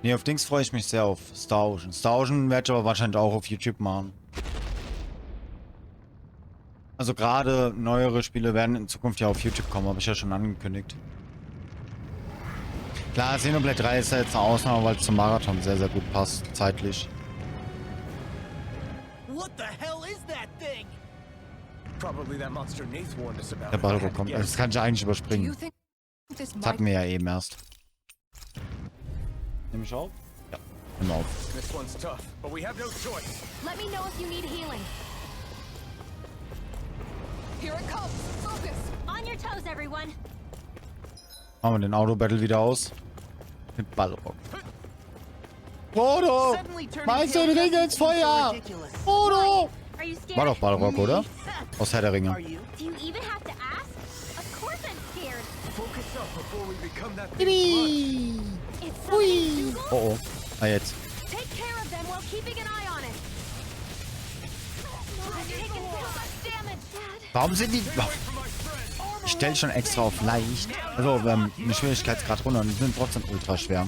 Nee, auf Dings freue ich mich sehr auf Star Ocean. Star Ocean werde ich aber wahrscheinlich auch auf YouTube machen. Also gerade neuere Spiele werden in Zukunft ja auf YouTube kommen, habe ich ja schon angekündigt. Klar, Xenoblade 3 ist ja jetzt eine Ausnahme, weil es zum Marathon sehr, sehr gut passt, zeitlich. Der Ball kommt. Das kann ich eigentlich überspringen. Das hatten wir ja eben erst. Nimm ich auf? Ja, nimm auf. Machen wir den Auto-Battle wieder aus. Mit Ballrock. Frodo! Meinst du den Ring ins Feuer? Frodo! War doch Ballrock, oder? Aus Herr der Ringe. Hui! Oh oh. Ah, jetzt. Warum sind die... Ich stelle schon extra auf leicht. Also, eine Schwierigkeitsgrad runter und die sind trotzdem ultra schwer.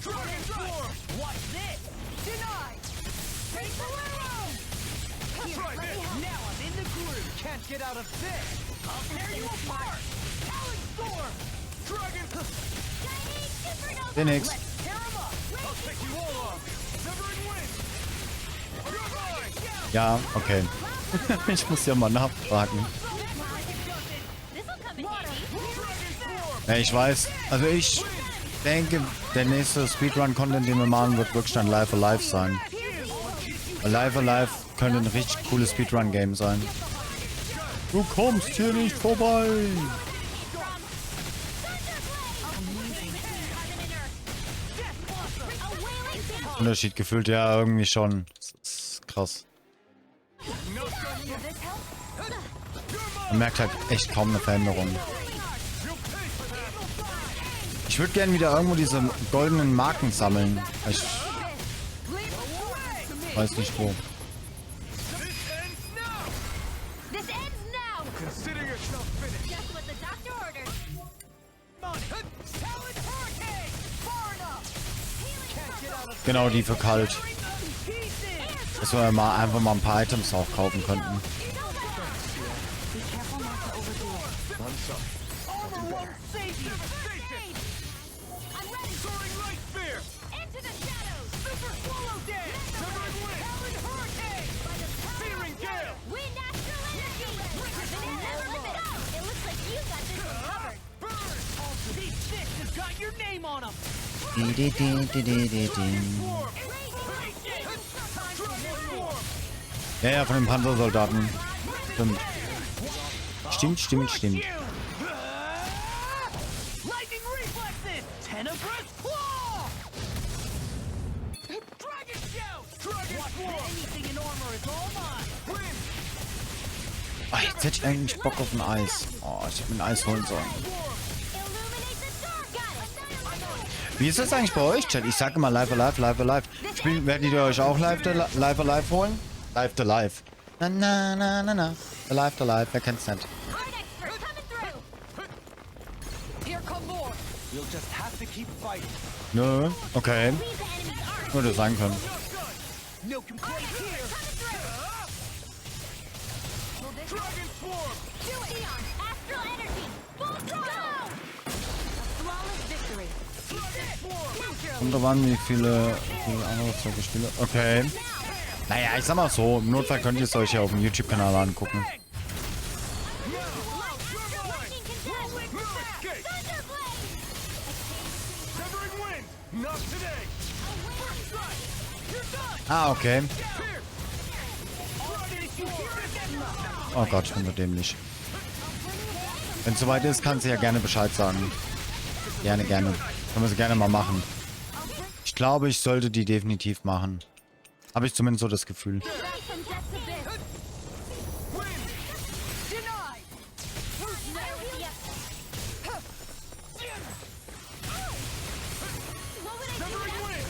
Seh nix. Ja, okay. Ich muss ja mal nachfragen. Ja, ich weiß. Also ich denke, der nächste Speedrun-Content, den wir machen, wird wirklich dann Live Alive sein. Live Alive könnte ein richtig cooles Speedrun-Game sein. Du kommst hier nicht vorbei! Unterschied gefühlt ja irgendwie schon. Das ist krass. Man merkt halt echt kaum eine Veränderung. Ich würde gerne wieder irgendwo diese goldenen Marken sammeln. Ich weiß nicht wo. Genau, die für kalt. Dass wir mal einfach mal ein paar Items auch kaufen könnten. Ja, ja, von den Panzersoldaten. Stimmt. Oh, jetzt hätte ich eigentlich Bock auf ein Eis. Oh, ich hätte mir ein Eis holen sollen. Wie ist das eigentlich bei euch, Chat? Ich sage immer Live Alive. Werdet ihr euch auch Live Alive holen? Live Alive. Na. Alive, wer kennt's nicht? Nö, okay. Würde sein können. Und da waren wie viele andere solche Spiele. Okay. Naja, ich sag mal so, im Notfall könnt ihr es euch ja auf dem YouTube-Kanal angucken. Ah, okay. Oh Gott, ich bin so dämlich. Wenn es soweit ist, kannst du ja gerne Bescheid sagen. Gerne. Können wir sie gerne mal machen. Ich glaube, ich sollte die definitiv machen. Habe ich zumindest so das Gefühl.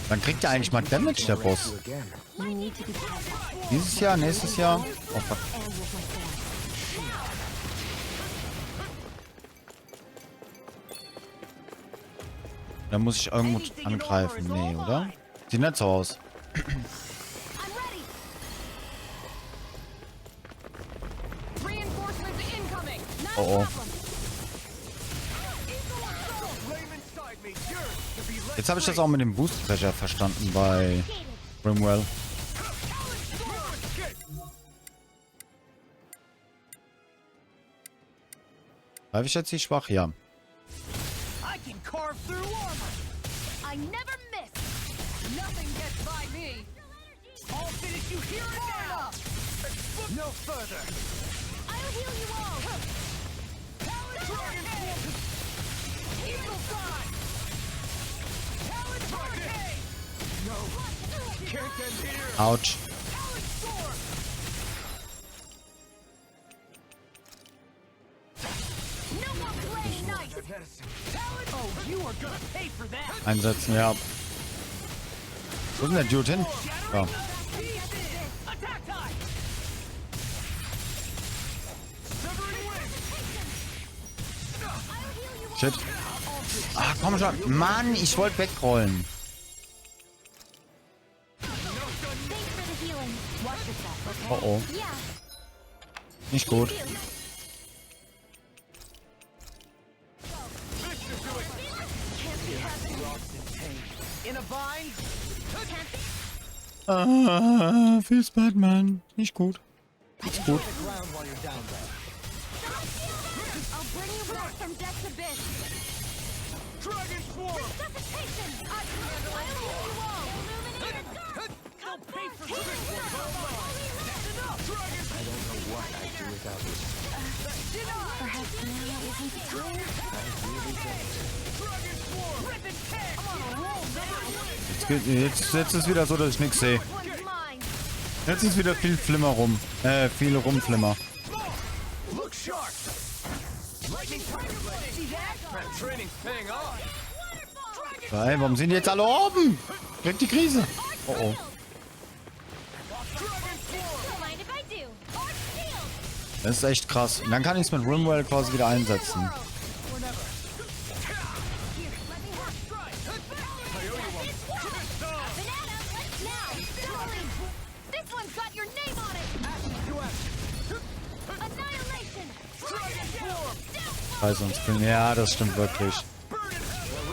Wann kriegt er eigentlich mal Damage, der Boss? Dieses Jahr, nächstes Jahr? Oh fuck. Da muss ich irgendwo angreifen. Nee, oder? Sieht nicht so aus. Oh oh. Jetzt habe ich das auch mit dem Boostfächer verstanden bei Brimwell. Habe ich jetzt die schwach? Ja. Autsch. Einsetzen, ja. Wo ist denn der Dude hin? Ja. Shit. Ach, komm schon. Mann, ich wollte wegrollen. Oh oh. Nicht gut. Ah, fürs Batman. Nicht gut. Nicht gut. Jetzt ist wieder so, dass ich nichts sehe. Jetzt ist wieder viel Flimmer rum. Viel Rumflimmer. Hey, warum sind die jetzt alle oben? Kriegt die Krise. Oh oh. Das ist echt krass. Und dann kann ich es mit Rimwell quasi wieder einsetzen. Bei sonst ja, das stimmt wirklich.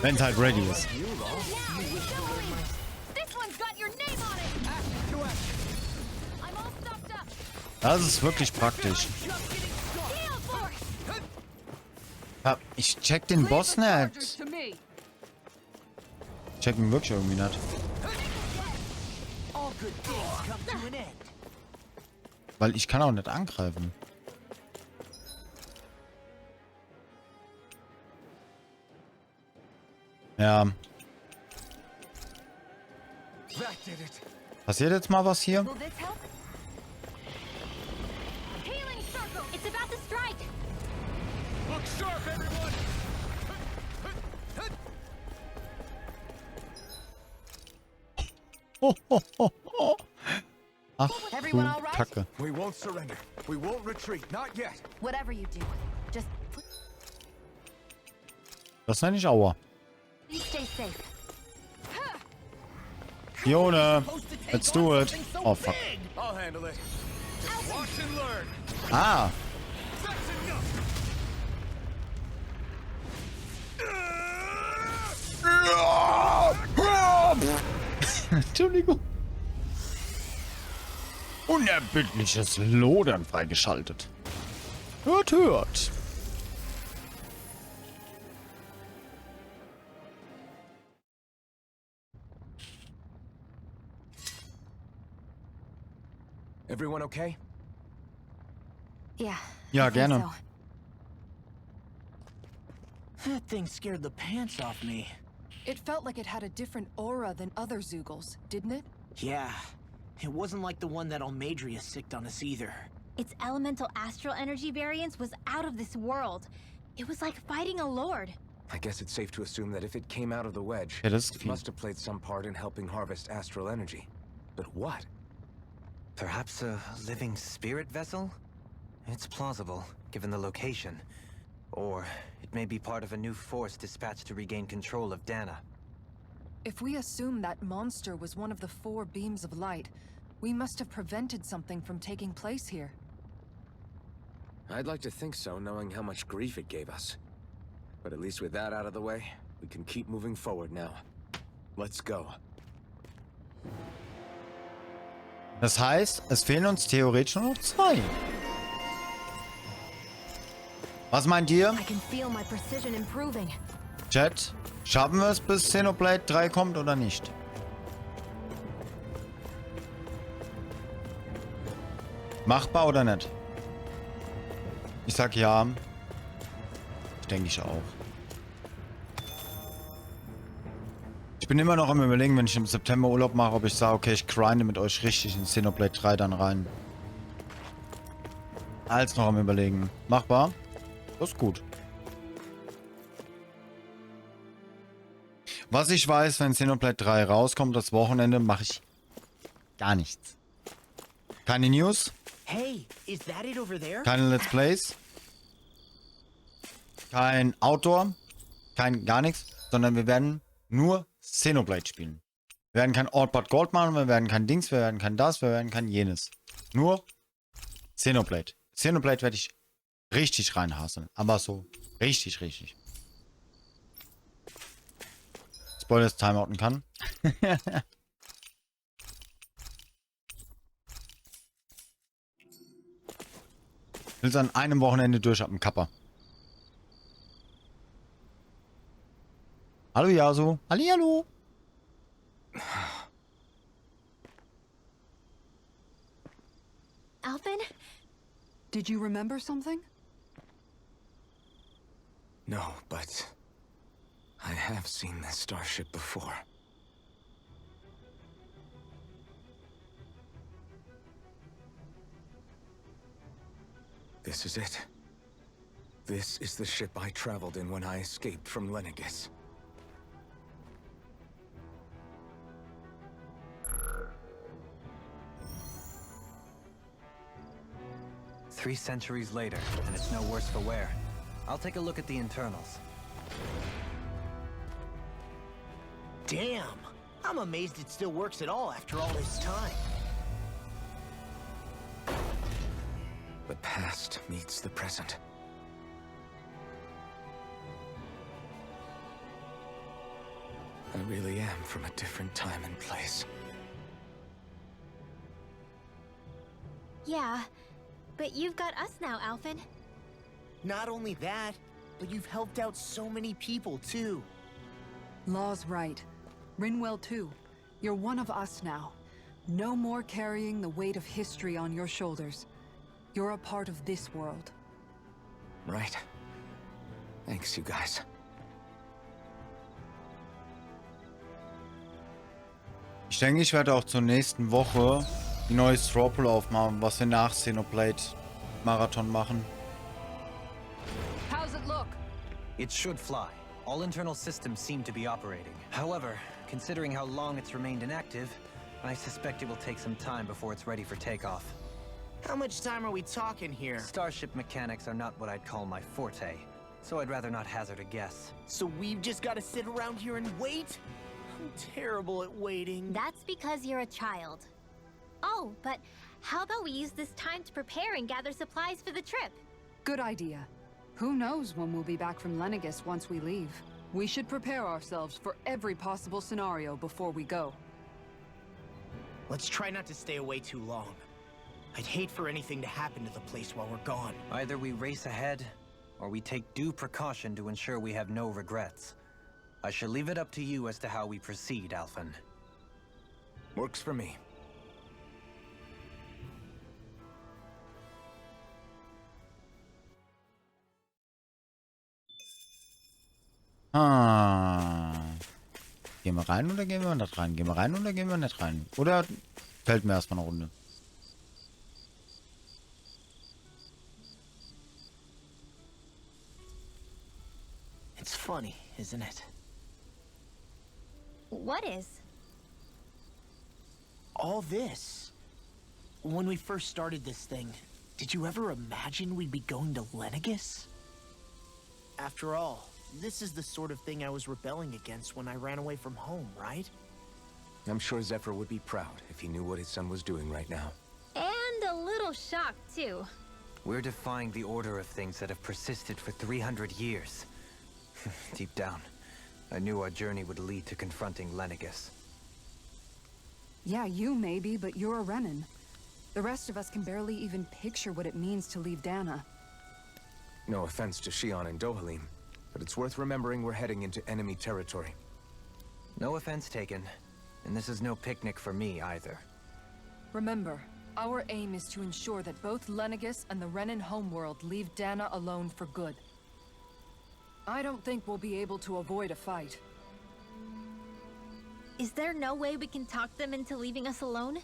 Wenn es halt ready ist. Das ist wirklich praktisch. Ja, ich check den Boss nicht. Check ihn wirklich irgendwie nicht. Weil ich kann auch nicht angreifen. Ja. Passiert jetzt mal was hier? Oh, oh, oh, oh. Ach, du Kacke. We won't surrender. We won't retreat. Not yet. Whatever you do, just Das nenne ich Aua. stay safe. Fiona, let's do it. Oh, fuck. I'll handle it. Just watch and learn. Ah. Entschuldigung. Unerbittliches Lodern freigeschaltet. Hört, hört. Everyone okay? Yeah. Ja, I think gerne. so. That thing scared the pants off me. It felt like it had a different aura than other Zeugles, didn't it? Yeah. It wasn't like the one that Almadria sicked on us either. Its elemental astral energy variance was out of this world. It was like fighting a lord. I guess it's safe to assume that if it came out of the wedge, Ja, das ist it viel. must have played some part in helping harvest astral energy. But what? Perhaps a living spirit vessel? It's plausible, given the location. Or it It may be part of a new force dispatched to regain control of Dahna. If we assume that monster was one of the 4 beams of light, we must have prevented something from taking place here. I'd like to think so, knowing how much grief it gave us. But at least with that out of the way, we can keep moving forward now. Let's go. Das heißt, es fehlen uns theoretisch nur noch 2. Was meint ihr? I can feel my precision improving. Chat, schaffen wir es, bis Xenoblade 3 kommt oder nicht? Machbar oder nicht? Ich sag ja. Denke ich auch. Ich bin immer noch am Überlegen, wenn ich im September Urlaub mache, ob ich sage, okay, ich grinde mit euch richtig in Xenoblade 3 dann rein. Als noch am Überlegen. Machbar? Das ist gut. Was ich weiß, wenn Xenoblade 3 rauskommt, das Wochenende, mache ich gar nichts. Keine News, Hey, is that it over there? keine Let's Plays, kein Outdoor, kein gar nichts, sondern wir werden nur Xenoblade spielen. Wir werden kein Old But Gold machen, wir werden kein Dings, wir werden kein das, wir werden kein jenes. Nur Xenoblade. Xenoblade werde ich richtig reinhasseln, aber so richtig, richtig. Spoilers timeouten kann. Ich will es an einem Wochenende durch ab dem Kappa. Hallo Yasu. Hallihallo. Alvin? Did you remember something? No, but I have seen this starship before. This is it. This is the ship I traveled in when I escaped from Lenegis. 3 centuries later, and it's no worse for wear. I'll take a look at the internals. Damn! I'm amazed it still works at all after all this time. The past meets the present. I really am from a different time and place. Yeah, but you've got us now, Alvin. Not only that, but you've helped out so many people, too. Law's right. Rinwell too. You're one of us now. No more carrying the weight of history on your shoulders. You're a part of this world. Right. Thanks, you guys. Ich denke, ich werde auch zur nächsten Woche ein neues Strawpool aufmachen, was wir nach Xenoblade Marathon machen. How's it look? It should fly. All internal systems seem to be operating. However, considering how long it's remained inactive, I suspect it will take some time before it's ready for takeoff. How much time are we talking here? Starship mechanics are not what I'd call my forte, so I'd rather not hazard a guess. So we've just got to sit around here and wait? I'm terrible at waiting. That's because you're a child. Oh, but how about we use this time to prepare and gather supplies for the trip? Good idea. Who knows when we'll be back from Lenegis once we leave? We should prepare ourselves for every possible scenario before we go. Let's try not to stay away too long. I'd hate for anything to happen to the place while we're gone. Either we race ahead, or we take due precaution to ensure we have no regrets. I shall leave it up to you as to how we proceed, Alphen. Works for me. Gehen wir rein oder gehen wir nicht rein? Gehen wir rein oder gehen wir nicht rein? Oder fällt mir erstmal eine Runde? It's funny, isn't it? What is? All this. When we first started this thing, did you ever imagine we'd be going to Lenegis? After all, this is the sort of thing I was rebelling against when I ran away from home, right? I'm sure Zephyr would be proud if he knew what his son was doing right now. And a little shocked, too. We're defying the order of things that have persisted for 300 years. Deep down, I knew our journey would lead to confronting Lenegis. Yeah, you maybe, but you're a Renin. The rest of us can barely even picture what it means to leave Dahna. No offense to Shion and Dohalim, but it's worth remembering we're heading into enemy territory. No offense taken, and this is no picnic for me either. Remember, our aim is to ensure that both Lenegis and the Renin homeworld leave Dahna alone for good. I don't think we'll be able to avoid a fight. Is there no way we can talk them into leaving us alone?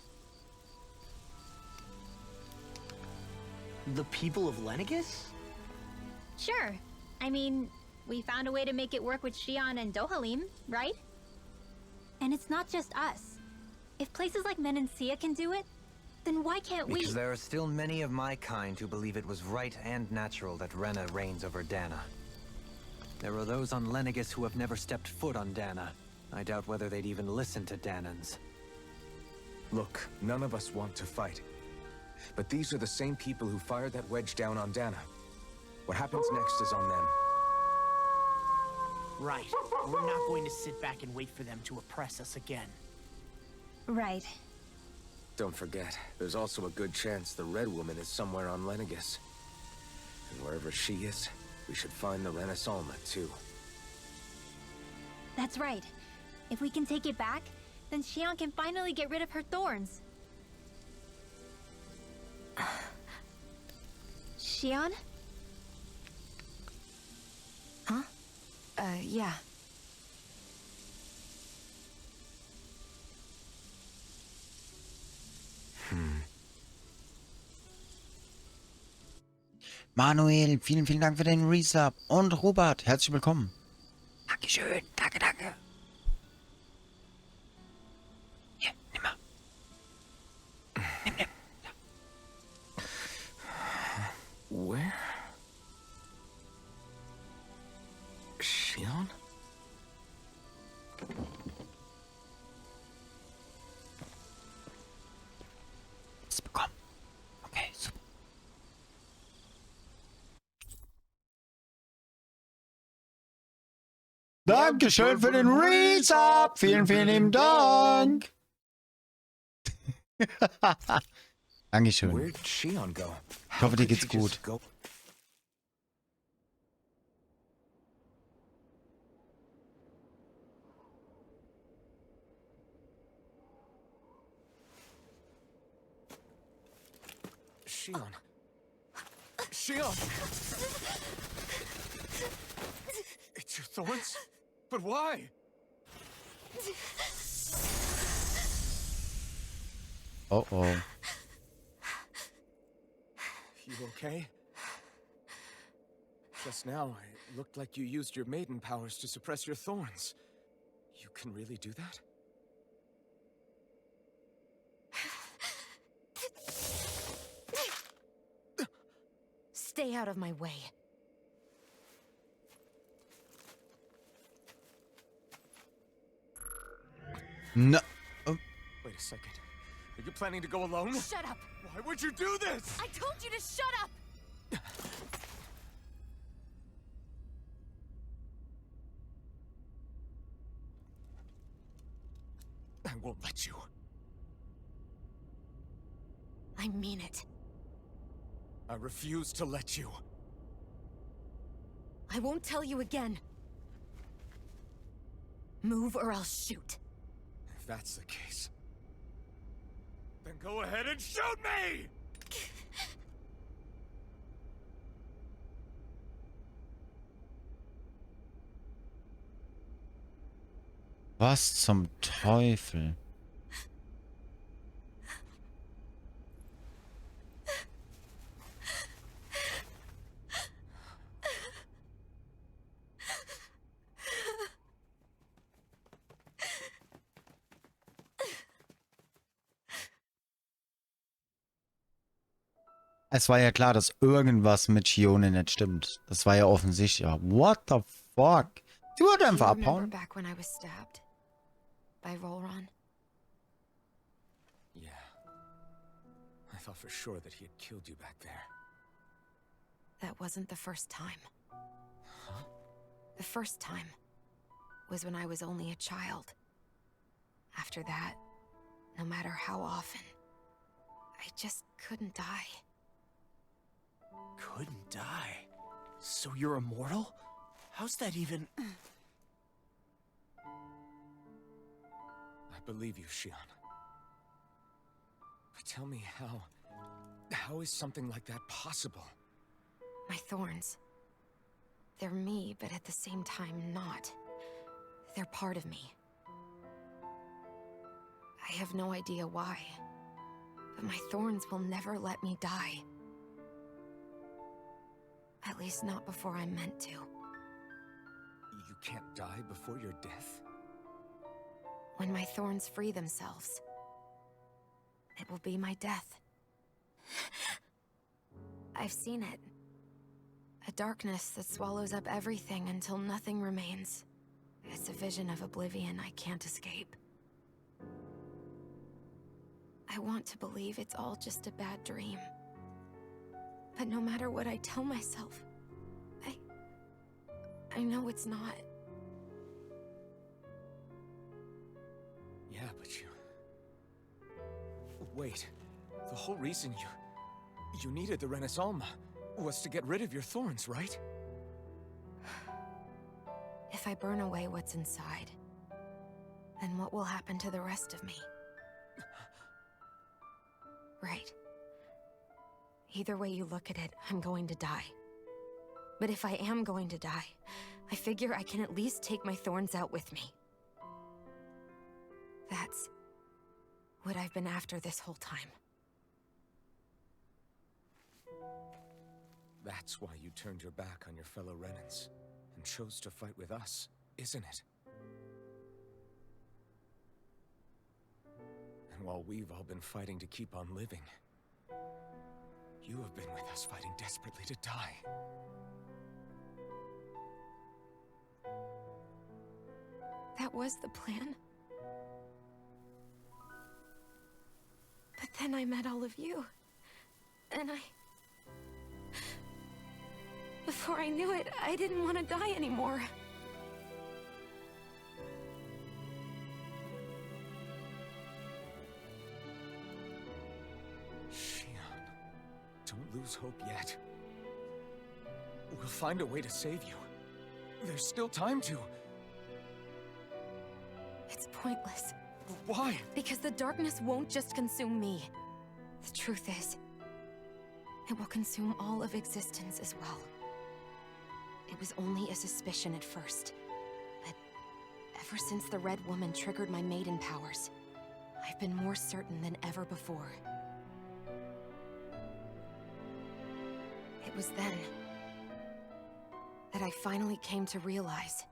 The people of Lenegis? Sure. I mean, we found a way to make it work with Shion and Dohalim, right? And it's not just us. If places like Menancia can do it, then why can't we? Because there are still many of my kind who believe it was right and natural that Rena reigns over Dahna. There are those on Lenegis who have never stepped foot on Dahna. I doubt whether they'd even listen to Dahnans. Look, none of us want to fight. But these are the same people who fired that wedge down on Dahna. What happens next is on them. Right. We're not going to sit back and wait for them to oppress us again. Right. Don't forget, there's also a good chance the Red Woman is somewhere on Lenegis. And wherever she is, we should find the Renaissance too. That's right. If we can take it back, then Shion can finally get rid of her thorns. Shion? Huh? Yeah. Manuel, vielen, vielen Dank für den Resub. Und Robert, herzlich willkommen. Dankeschön, danke, danke. Hier, nimm mal. Nimm. Where? Shion? Hast du bekommen? Okay, super. Dankeschön für den Resub. Vielen, vielen lieben Dank. Dankeschön. Where'd Shion go? Ich hoffe, dir geht's gut. Shion. Shion! It's your thorns? But why? Oh. You okay? Just now, it looked like you used your maiden powers to suppress your thorns. You can really do that? Stay out of my way. No. Wait a second. Are you planning to go alone? Shut up! Why would you do this? I told you to shut up! I won't let you. I mean it. I refuse to let you. I won't tell you again. Move or I'll shoot. If that's the case, then go ahead and shoot me! Was zum Teufel? Es war ja klar, dass irgendwas mit Shione nicht stimmt. Das war ja offensichtlich. What the fuck? Sie wollte einfach Do you remember abhauen. back when I was stabbed by Rolron? Yeah. I thought for sure that he had killed you back there. That wasn't the first time. The first time was when I was only a child. After that, no matter how often, I just couldn't die. Couldn't die? So you're immortal? How's that even... I believe you, Shion. But tell me how is something like that possible? My thorns. They're me, but at the same time not. They're part of me. I have no idea why, but my thorns will never let me die. At least not before I'm meant to. You can't die before your death? When my thorns free themselves, it will be my death. I've seen it. A darkness that swallows up everything until nothing remains. It's a vision of oblivion I can't escape. I want to believe it's all just a bad dream. But no matter what I tell myself, I know it's not. Yeah, but you... Wait. The whole reason you needed the Renaissance was to get rid of your thorns, right? If I burn away what's inside, then what will happen to the rest of me? Right. Either way you look at it, I'm going to die. But if I am going to die, I figure I can at least take my thorns out with me. That's what I've been after this whole time. That's why you turned your back on your fellow Renans and chose to fight with us, isn't it? And while we've all been fighting to keep on living, you have been with us fighting desperately to die. That was the plan. But then I met all of you. And before I knew it, I didn't want to die anymore. Shion, don't lose hope yet. We'll find a way to save you. There's still time to. It's pointless. Why? Because the darkness won't just consume me. The truth is, it will consume all of existence as well. It was only a suspicion at first, but ever since the Red Woman triggered my maiden powers, I've been more certain than ever before. It was then that I finally came to realize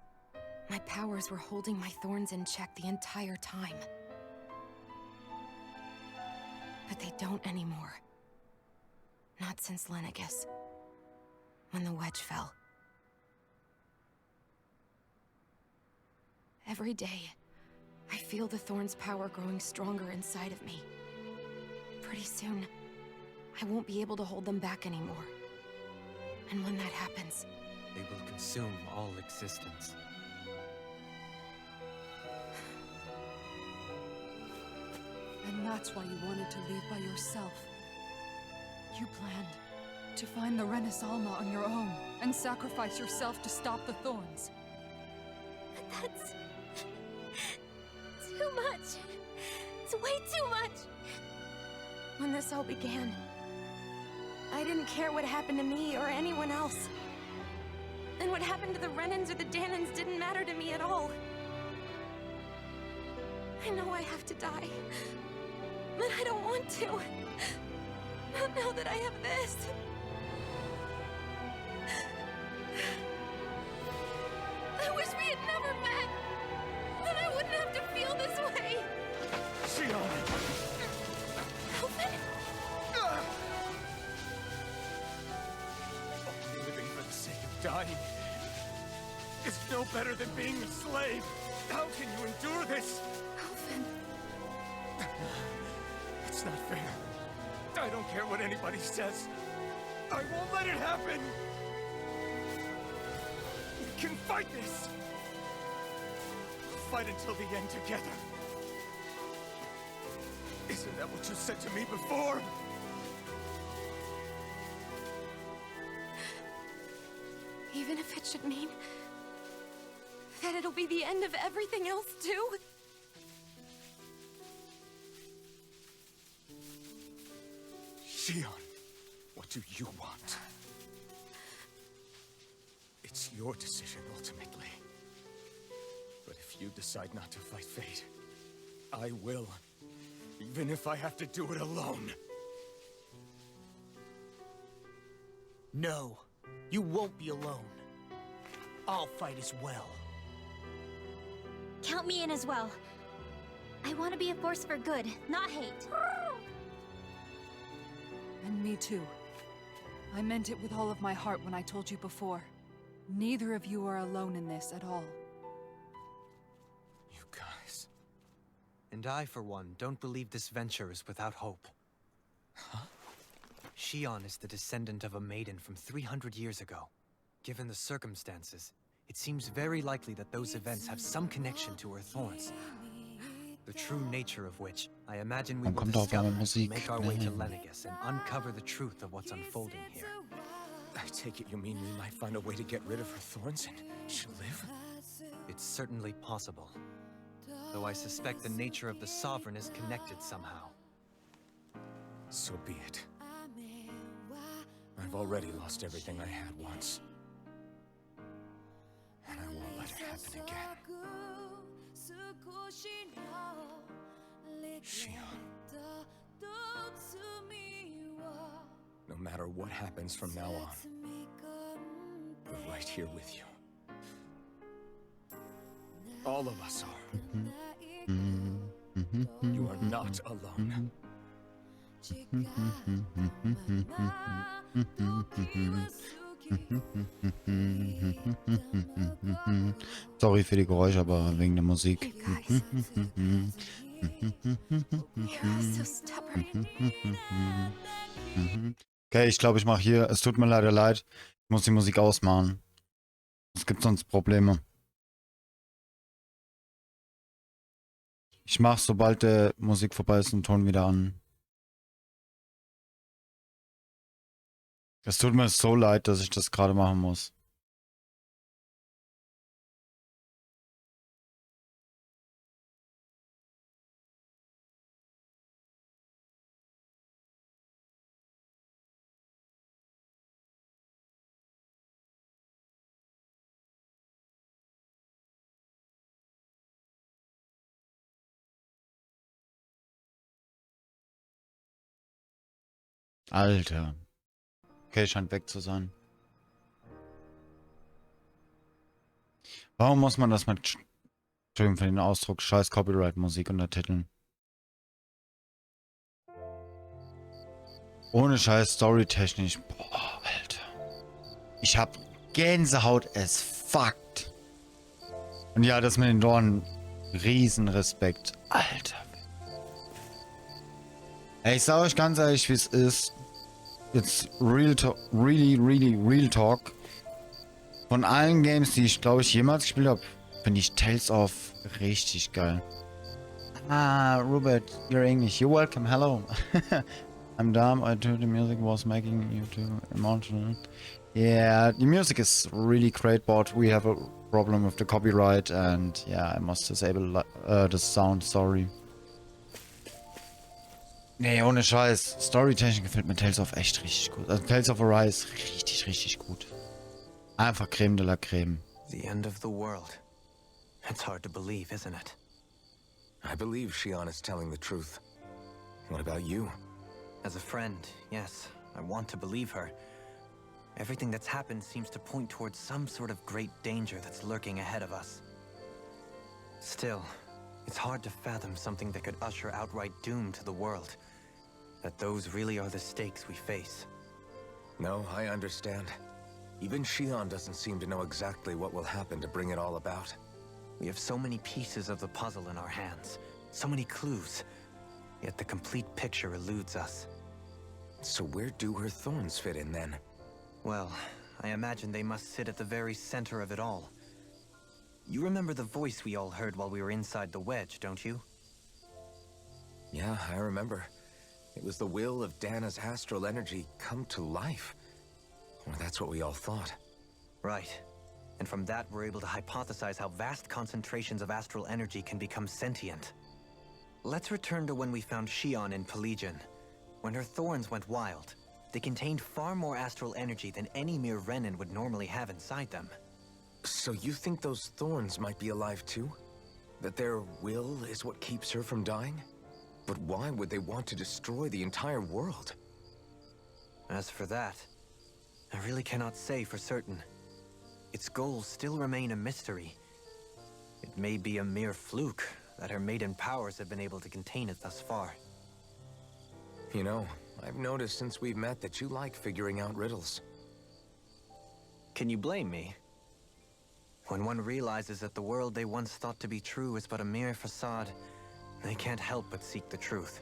my powers were holding my thorns in check the entire time. But they don't anymore. Not since Lenegis, when the wedge fell. Every day, I feel the thorn's power growing stronger inside of me. Pretty soon, I won't be able to hold them back anymore. And when that happens, They will consume all existence. And that's why you wanted to leave by yourself. You planned to find the Renaissance on your own and sacrifice yourself to stop the thorns. That's too much. It's way too much. when this all began, I didn't care what happened to me or anyone else. And what happened to the Renans or the Dahnans didn't matter to me at all. I know I have to die, but I don't want to. Not now that I have this. I wish we had never met. Then I wouldn't have to feel this way. Shion! Alvin? Dying is no better than being a slave. How can you endure this? Alvin. It's not fair. I don't care what anybody says. I won't let it happen. We can fight this. Fight until the end together. Isn't that what you said to me before? Even if it should mean that it'll be the end of everything else, too? Shion, what do you want? It's your decision, ultimately. But if you decide not to fight fate, I will. Even if I have to do it alone. No, you won't be alone. I'll fight as well. Count me in as well. I want to be a force for good, not hate. And me too. I meant it with all of my heart when I told you before. Neither of you are alone in this at all. You guys... And I, for one, don't believe this venture is without hope. Huh? Shion is the descendant of a maiden from 300 years ago. Given the circumstances, it seems very likely that those events have some connection to her thorns. The true nature of which, I imagine we will discover as we make our way to Lenegis and uncover the truth of what's unfolding here. I take it you mean we might find a way to get rid of her thorns and she'll live? It's certainly possible. Though I suspect the nature of the Sovereign is connected somehow. So be it. I've already lost everything I had once. And I won't let it happen again. Shion. No matter what happens from now on, we're right here with you. All of us are. You are not alone. Sorry für die Geräusche, aber wegen der Musik. Okay, ich glaube, ich mache hier. Es tut mir leider leid. Ich muss die Musik ausmachen. Es gibt sonst Probleme. Ich mache, sobald der Musik vorbei ist, den Ton wieder an. Es tut mir so leid, dass ich das gerade machen muss. Alter. Okay, scheint weg zu sein. Warum muss man das mit... Entschuldigung für den Ausdruck, scheiß Copyright-Musik untertiteln? Ohne scheiß Storytechnisch. Boah, Alter. Ich hab Gänsehaut as fucked. Und ja, das mit den Dornen. Riesenrespekt. Alter. Ey, ich sag euch ganz ehrlich, wie es ist. Jetzt real talk, real talk. Von allen Games, die ich glaube ich jemals gespielt habe, finde ich Tales of richtig geil. Ah, Robert, you're English. You're welcome. Hello. I'm dumb. I thought the music was making you too emotional. Yeah, the music is really great, but we have a problem with the copyright, and yeah, I must disable the sound. Sorry. Nee, ohne Scheiß. Storytechnik gefällt mir Tales of echt richtig gut. Also Tales of Arise richtig gut. Einfach Creme de la Creme. The end of the world. It's hard to believe, isn't it? I believe Shion is telling the truth. What about you? As a friend, yes, I want to believe her. Everything that's happened seems to point towards some sort of great danger that's lurking ahead of us. Still, it's hard to fathom something that could usher outright doom to the world. That those really are the stakes we face. No, I understand. Even Shion doesn't seem to know exactly what will happen to bring it all about. We have so many pieces of the puzzle in our hands, so many clues, yet the complete picture eludes us. So where do her thorns fit in then? Well, I imagine they must sit at the very center of it all. You remember the voice we all heard while we were inside the wedge, don't you? Yeah, I remember. It was the will of Dahna's astral energy come to life. Or that's what we all thought. Right. And from that, we're able to hypothesize how vast concentrations of astral energy can become sentient. Let's return to when we found Shion in Pelagian. When her thorns went wild, they contained far more astral energy than any mere Renin would normally have inside them. So you think those thorns might be alive too? That their will is what keeps her from dying? But why would they want to destroy the entire world? As for that, I really cannot say for certain. Its goals still remain a mystery. It may be a mere fluke that her maiden powers have been able to contain it thus far. You know, I've noticed since we've met that you like figuring out riddles. Can you blame me? When one realizes that the world they once thought to be true is but a mere facade, they can't help but seek the truth.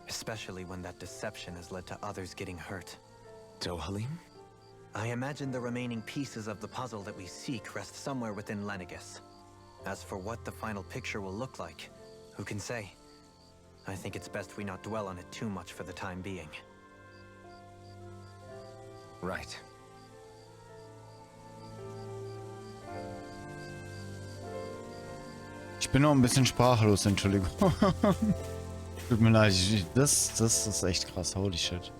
Especially when that deception has led to others getting hurt. Dohalim? I imagine the remaining pieces of the puzzle that we seek rest somewhere within Lenegis. As for what the final picture will look like, who can say? I think it's best we not dwell on it too much for the time being. Right. Ich bin noch ein bisschen sprachlos, Entschuldigung. Tut mir leid, das ist echt krass, holy shit.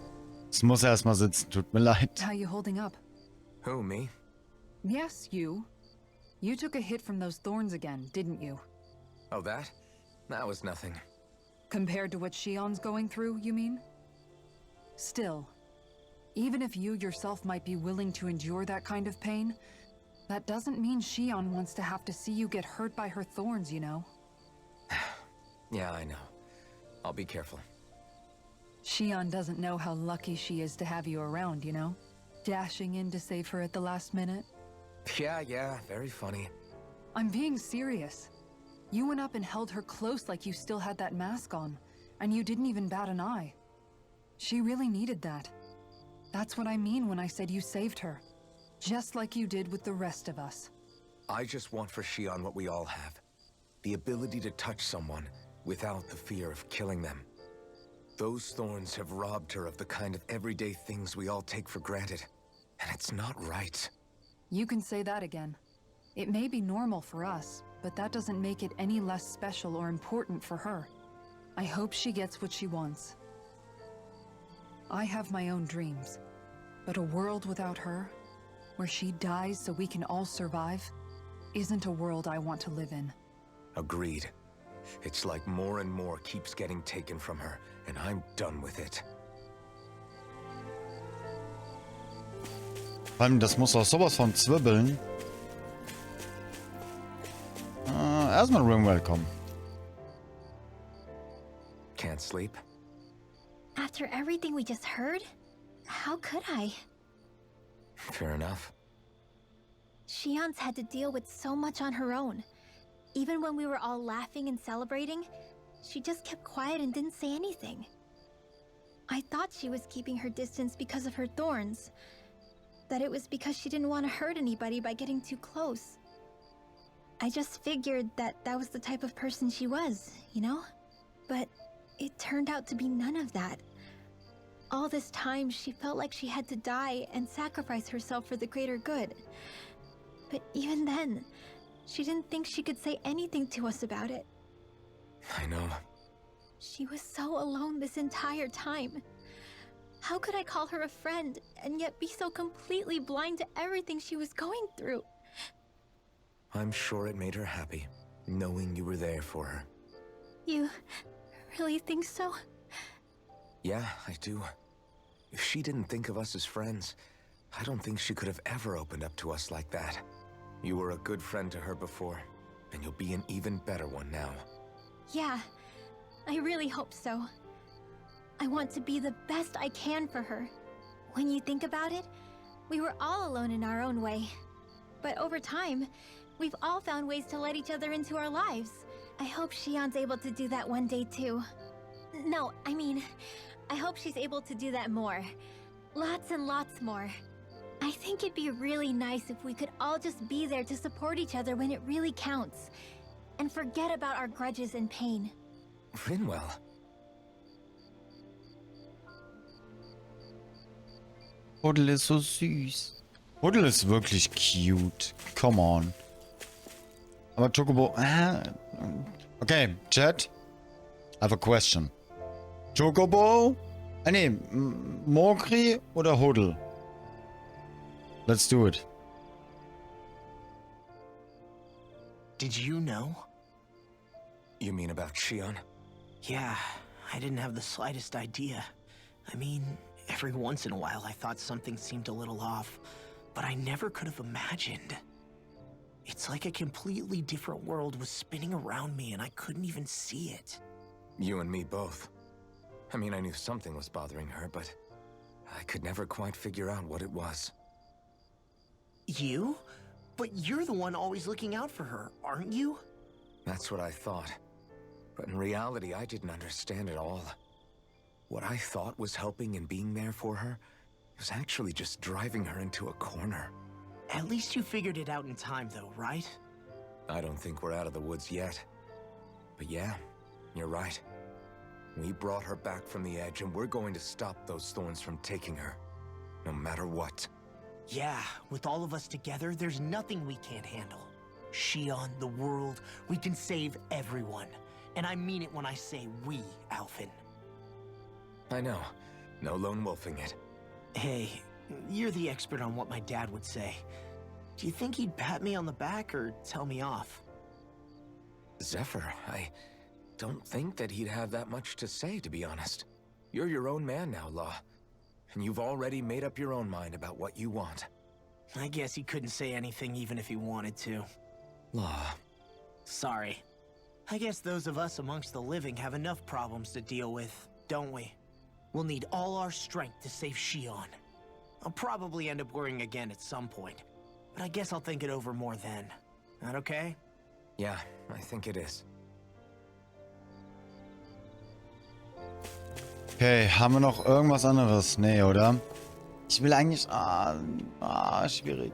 Es muss erstmal sitzen, tut mir leid. How you holding up? Who, me? Yes, you. You took a hit from those thorns again, didn't you? Oh, that? That was nothing. Compared to what Shion's going through, you mean? Still, even if you yourself might be willing to endure that kind of pain, that doesn't mean Shion wants to have to see you get hurt by her thorns, you know? Yeah, I know. I'll be careful. Shion doesn't know how lucky she is to have you around, you know? Dashing in to save her at the last minute. Yeah, very funny. I'm being serious. You went up and held her close like you still had that mask on, and you didn't even bat an eye. She really needed that. That's what I mean when I said you saved her. Just like you did with the rest of us. I just want for Shion what we all have. The ability to touch someone without the fear of killing them. Those thorns have robbed her of the kind of everyday things we all take for granted. And it's not right. You can say that again. It may be normal for us, but that doesn't make it any less special or important for her. I hope she gets what she wants. I have my own dreams, but a world without her, where she dies so we can all survive, isn't a world I want to live in. Agreed. It's like more and more keeps getting taken from her, and I'm done with it. Vor allem, das muss auch sowas von zwibbeln. Erstmal Ringwell kommen. Can't sleep? After everything we just heard, how could I? Fair enough. Shion's had to deal with so much on her own. Even when we were all laughing and celebrating, she just kept quiet and didn't say anything. I thought she was keeping her distance because of her thorns. That it was because she didn't want to hurt anybody by getting too close. I just figured that that was the type of person she was, you know? But it turned out to be none of that. All this time, she felt like she had to die and sacrifice herself for the greater good. But even then, she didn't think she could say anything to us about it. I know. She was so alone this entire time. How could I call her a friend and yet be so completely blind to everything she was going through? I'm sure it made her happy, knowing you were there for her. You really think so? Yeah, I do. If she didn't think of us as friends, I don't think she could have ever opened up to us like that. You were a good friend to her before, and you'll be an even better one now. Yeah, I really hope so. I want to be the best I can for her. When you think about it, We were all alone in our own way. But over time, we've all found ways to let each other into our lives. I hope Shion's able to do that one day too. No, I mean, I hope she's able to do that more. Lots and lots more. I think it'd be really nice if we could all just be there to support each other when it really counts. And forget about our grudges and pain. Rinwell. Huddle ist so süß. Huddle ist wirklich cute. Come on. Aber Chocobo... Okay, Chat. I have a question. Chocobo? Nee, Mokri oder Huddle? Let's do it. Did you know? You mean about Shion? Yeah, I didn't have the slightest idea. I mean, every once in a while I thought something seemed a little off, but I never could have imagined. It's like a completely different world was spinning around me and I couldn't even see it. You and me both. I mean, I knew something was bothering her, but I could never quite figure out what it was. You? But you're the one always looking out for her, aren't you? That's what I thought. But in reality, I didn't understand it all. What I thought was helping and being there for her was actually just driving her into a corner. At least you figured it out in time, though, right? I don't think we're out of the woods yet. But yeah, you're right. We brought her back from the edge, and we're going to stop those thorns from taking her. No matter what. Yeah, with all of us together, there's nothing we can't handle. Shion, the world, we can save everyone. And I mean it when I say we, Alphen. I know. No lone wolfing it. Hey, you're the expert on what my dad would say. Do you think he'd pat me on the back or tell me off? Zephyr, I don't think that he'd have that much to say, to be honest. You're your own man now, Law. And you've already made up your own mind about what you want. I guess he couldn't say anything even if he wanted to. Law. Sorry. I guess those of us amongst the living have enough problems to deal with, don't we? We'll need all our strength to save Shion. I'll probably end up worrying again at some point, but I guess I'll think it over more then. That okay? Yeah, I think it is. Okay, haben wir noch irgendwas anderes? Nee, oder? Ich will eigentlich... schwierig.